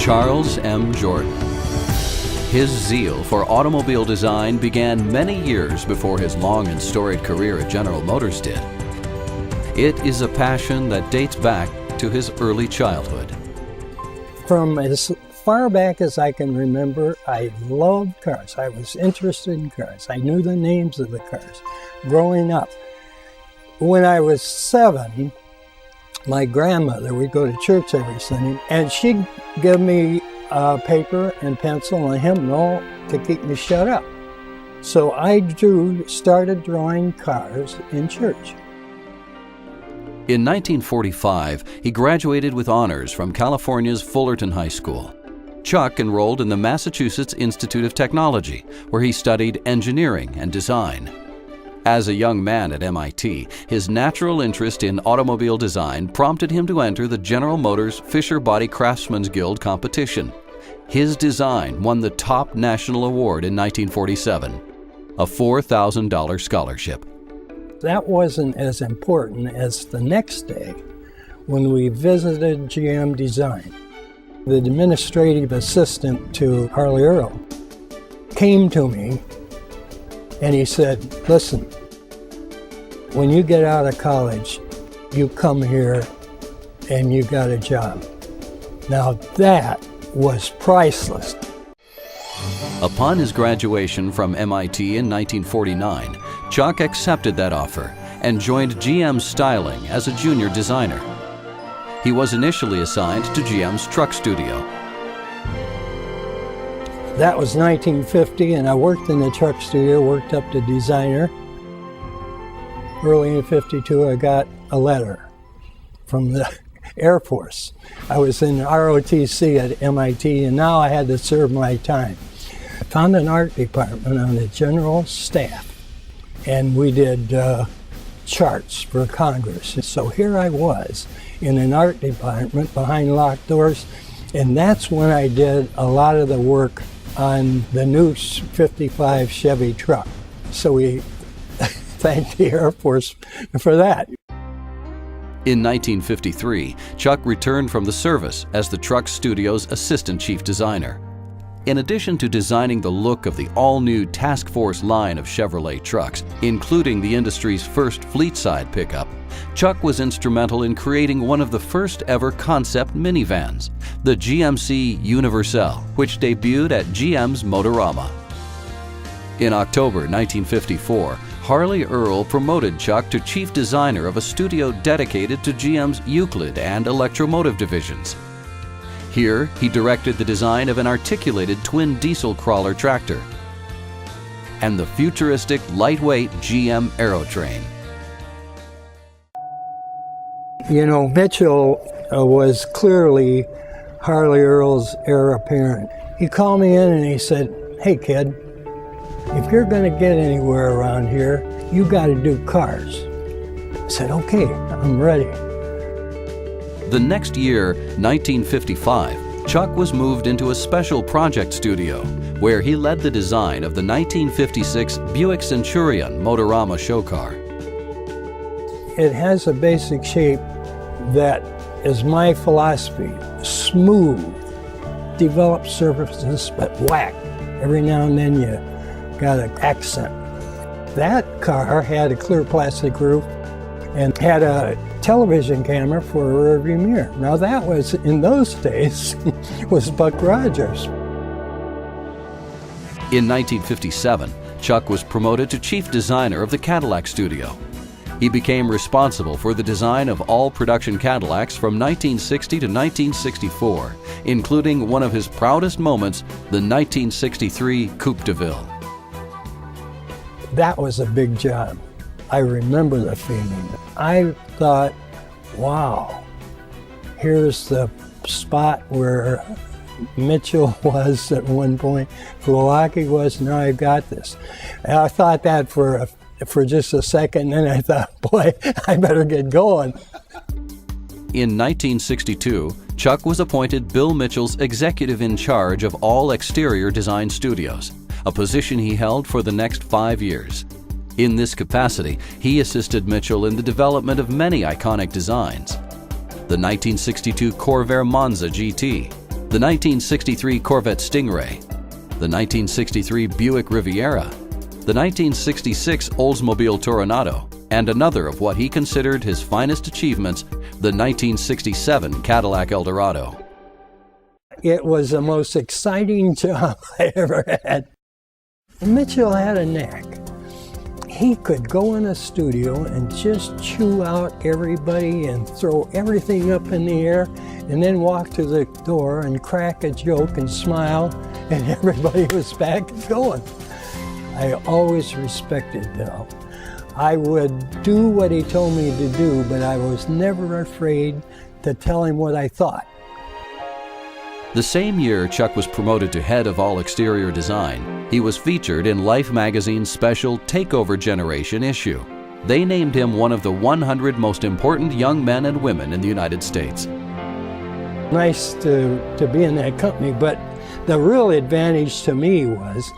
Charles M. Jordan. His zeal for automobile design began many years before his long and storied career at General Motors did. It is a passion that dates back to his early childhood. From as far back as I can remember, I loved cars. I was interested in cars. I knew the names of the cars growing up. When I was 7, my grandmother, we'd go to church every Sunday, and she'd give me a paper and pencil and a hymnal to keep me shut up. So I started drawing cars in church. In 1945, he graduated with honors from California's Fullerton High School. Chuck enrolled in the Massachusetts Institute of Technology, where he studied engineering and design. As a young man at MIT, his natural interest in automobile design prompted him to enter the General Motors Fisher Body Craftsman's Guild competition. His design won the top national award in 1947, a $4,000 scholarship. That wasn't as important as the next day when we visited GM Design. The administrative assistant to Harley Earl came to me and he said, "Listen, when you get out of college, you come here and you got a job." Now that was priceless. Upon his graduation from MIT in 1949, Chuck accepted that offer and joined GM Styling as a junior designer. He was initially assigned to GM's truck studio. That was 1950, and I worked in the truck studio, worked up to designer. Early in 52, I got a letter from the Air Force. I was in ROTC at MIT, and now I had to serve my time. I found an art department on the general staff, and we did charts for Congress. So here I was in an art department behind locked doors, and that's when I did a lot of the work on the new 55 Chevy truck. So we thanked the Air Force for that. In 1953, Chuck returned from the service as the truck studio's assistant chief designer. In addition to designing the look of the all-new Task Force line of Chevrolet trucks, including the industry's first fleet-side pickup, Chuck was instrumental in creating one of the first ever concept minivans, the GMC Universal, which debuted at GM's Motorama. In October 1954, Harley Earl promoted Chuck to chief designer of a studio dedicated to GM's Euclid and Electromotive divisions. Here, he directed the design of an articulated twin diesel crawler tractor and the futuristic lightweight GM Aerotrain. You know, Mitchell was clearly Harley Earl's heir apparent. He called me in and he said, "Hey kid, if you're going to get anywhere around here, you got to do cars." I said, "Okay, I'm ready." The next year, 1955, Chuck was moved into a special project studio where he led the design of the 1956 Buick Centurion Motorama show car. It has a basic shape that is my philosophy: smooth, developed surfaces, but whack. Every now and then you got an accent. That car had a clear plastic roof and had a television camera for a rearview mirror. Now that was, in those days, was Buck Rogers. In 1957, Chuck was promoted to chief designer of the Cadillac studio. He became responsible for the design of all production Cadillacs from 1960 to 1964, including one of his proudest moments, the 1963 Coupe de Ville. That was a big job. I remember the feeling. I thought, wow, here's the spot where Mitchell was at one point, Flowacki was, now I've got this. And I thought that for just a second, and then I thought, boy, I better get going. In 1962, Chuck was appointed Bill Mitchell's executive in charge of all exterior design studios, a position he held for the next 5 years. In this capacity, he assisted Mitchell in the development of many iconic designs: the 1962 Corvair Monza GT, the 1963 Corvette Stingray, the 1963 Buick Riviera, the 1966 Oldsmobile Toronado, and another of what he considered his finest achievements, the 1967 Cadillac Eldorado. It was the most exciting job I ever had. Mitchell had a knack. He could go in a studio and just chew out everybody and throw everything up in the air and then walk to the door and crack a joke and smile, and everybody was back going. I always respected Bill. I would do what he told me to do, but I was never afraid to tell him what I thought. The same year Chuck was promoted to head of all exterior design, he was featured in Life magazine's special Takeover Generation issue. They named him one of the 100 most important young men and women in the United States. Nice to be in that company, but the real advantage to me was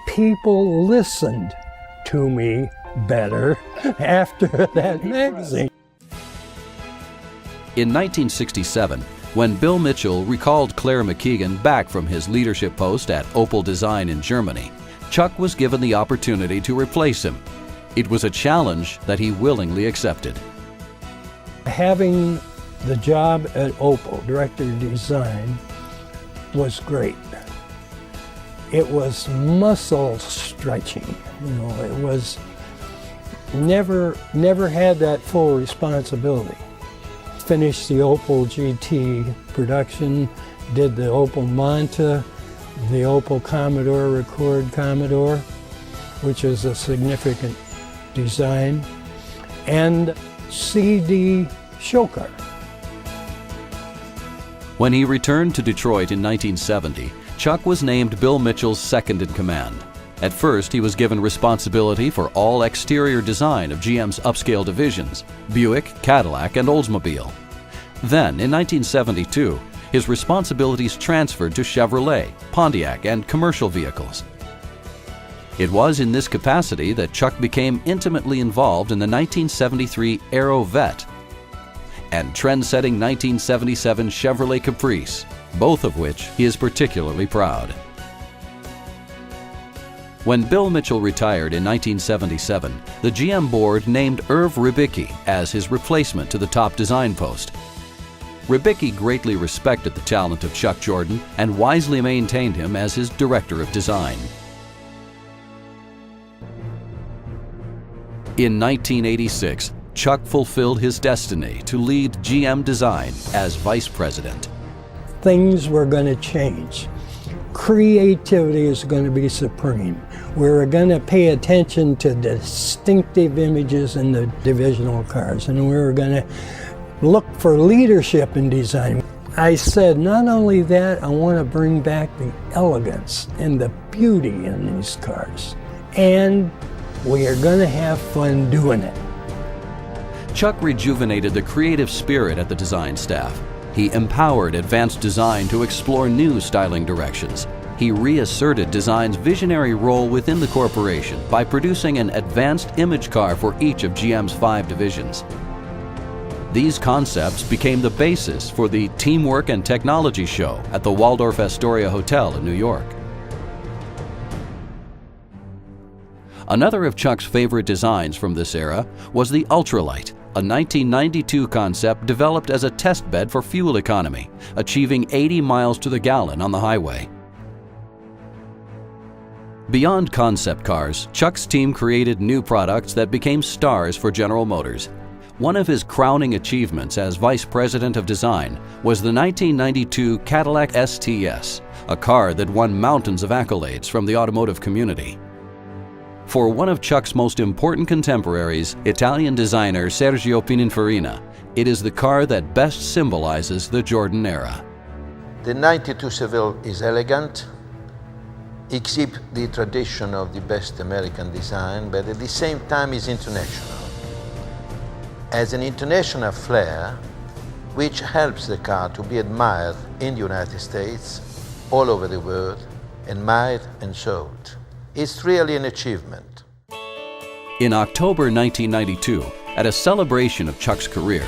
people listened to me better after that magazine. In 1967, when Bill Mitchell recalled Claire McKeegan back from his leadership post at Opel Design in Germany, Chuck was given the opportunity to replace him. It was a challenge that he willingly accepted. Having the job at Opel, Director of Design, was great. It was muscle stretching, it was never had that full responsibility. Finished the Opel GT production, did the Opel Manta, the Opel Commodore Record Commodore, which is a significant design, and CD show car. When he returned to Detroit in 1970, Chuck was named Bill Mitchell's second in command. At first, he was given responsibility for all exterior design of GM's upscale divisions, Buick, Cadillac, and Oldsmobile. Then, in 1972, his responsibilities transferred to Chevrolet, Pontiac, and commercial vehicles. It was in this capacity that Chuck became intimately involved in the 1973 Aero Vette and trend-setting 1977 Chevrolet Caprice, both of which he is particularly proud. When Bill Mitchell retired in 1977, the GM board named Irv Rybicki as his replacement to the top design post. Rybicki greatly respected the talent of Chuck Jordan and wisely maintained him as his director of design. In 1986, Chuck fulfilled his destiny to lead GM Design as vice president. Things were going to change. Creativity is going to be supreme. We're going to pay attention to distinctive images in the divisional cars, and we're going to look for leadership in design. I said, not only that, I want to bring back the elegance and the beauty in these cars, and we are going to have fun doing it. Chuck rejuvenated the creative spirit at the design staff. He empowered advanced design to explore new styling directions. He reasserted design's visionary role within the corporation by producing an advanced image car for each of GM's 5 divisions. These concepts became the basis for the Teamwork and Technology Show at the Waldorf Astoria Hotel in New York. Another of Chuck's favorite designs from this era was the Ultralight, a 1992 concept developed as a test bed for fuel economy, achieving 80 miles to the gallon on the highway. Beyond concept cars, Chuck's team created new products that became stars for General Motors. One of his crowning achievements as Vice President of Design was the 1992 Cadillac STS, a car that won mountains of accolades from the automotive community. For one of Chuck's most important contemporaries, Italian designer Sergio Pininfarina, it is the car that best symbolizes the Jordan era. The 92 Seville is elegant, exhibits the tradition of the best American design, but at the same time is international. Has an international flair, which helps the car to be admired in the United States, all over the world, admired and sold. It's really an achievement. In October 1992, at a celebration of Chuck's career,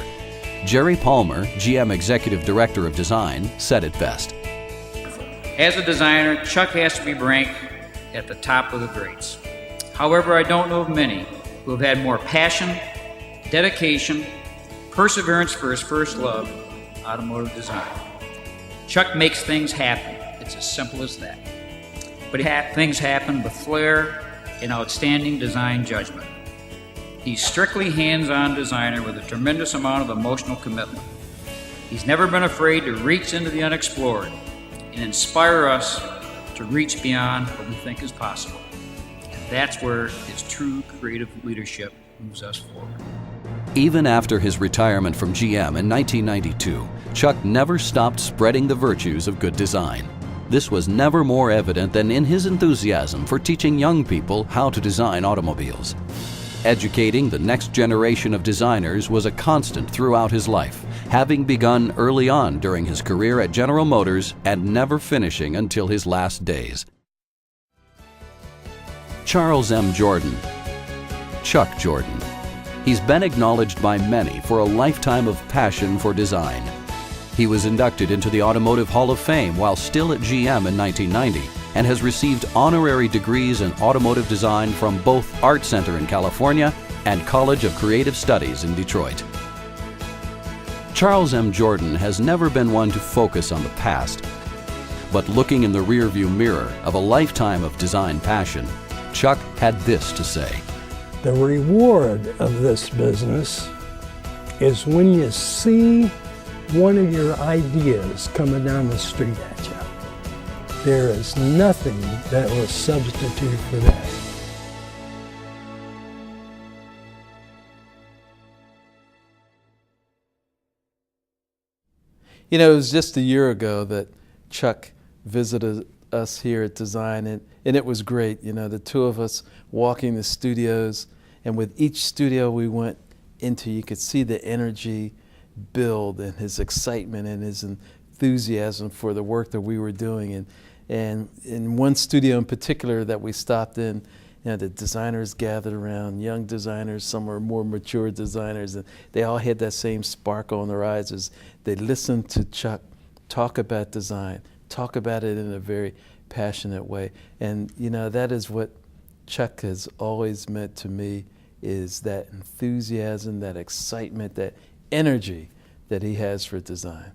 Jerry Palmer, GM Executive Director of Design, said it best. As a designer, Chuck has to be ranked at the top of the greats. However, I don't know of many who have had more passion, dedication, perseverance for his first love, automotive design. Chuck makes things happen. It's as simple as that. But things happen with flair and outstanding design judgment. He's strictly hands-on designer with a tremendous amount of emotional commitment. He's never been afraid to reach into the unexplored and inspire us to reach beyond what we think is possible. And that's where his true creative leadership moves us forward. Even after his retirement from GM in 1992, Chuck never stopped spreading the virtues of good design. This was never more evident than in his enthusiasm for teaching young people how to design automobiles. Educating the next generation of designers was a constant throughout his life, having begun early on during his career at General Motors and never finishing until his last days. Charles M. Jordan. Chuck Jordan. He's been acknowledged by many for a lifetime of passion for design. He was inducted into the Automotive Hall of Fame while still at GM in 1990 and has received honorary degrees in automotive design from both Art Center in California and College of Creative Studies in Detroit. Charles M. Jordan has never been one to focus on the past, but looking in the rearview mirror of a lifetime of design passion, Chuck had this to say. The reward of this business is when you see one of your ideas coming down the street at you. There is nothing that will substitute for that. You know, it was just a year ago that Chuck visited us here at Design, and it was great. You know, the two of us walking the studios, and with each studio we went into, you could see the energy build and his excitement and his enthusiasm for the work that we were doing. And in one studio in particular that we stopped in, you know, the designers gathered around, young designers, some were more mature designers, and they all had that same sparkle in their eyes as they listened to Chuck talk about design, talk about it in a very passionate way. And you know, that is what Chuck has always meant to me, is that enthusiasm, that excitement, that energy that he has for design.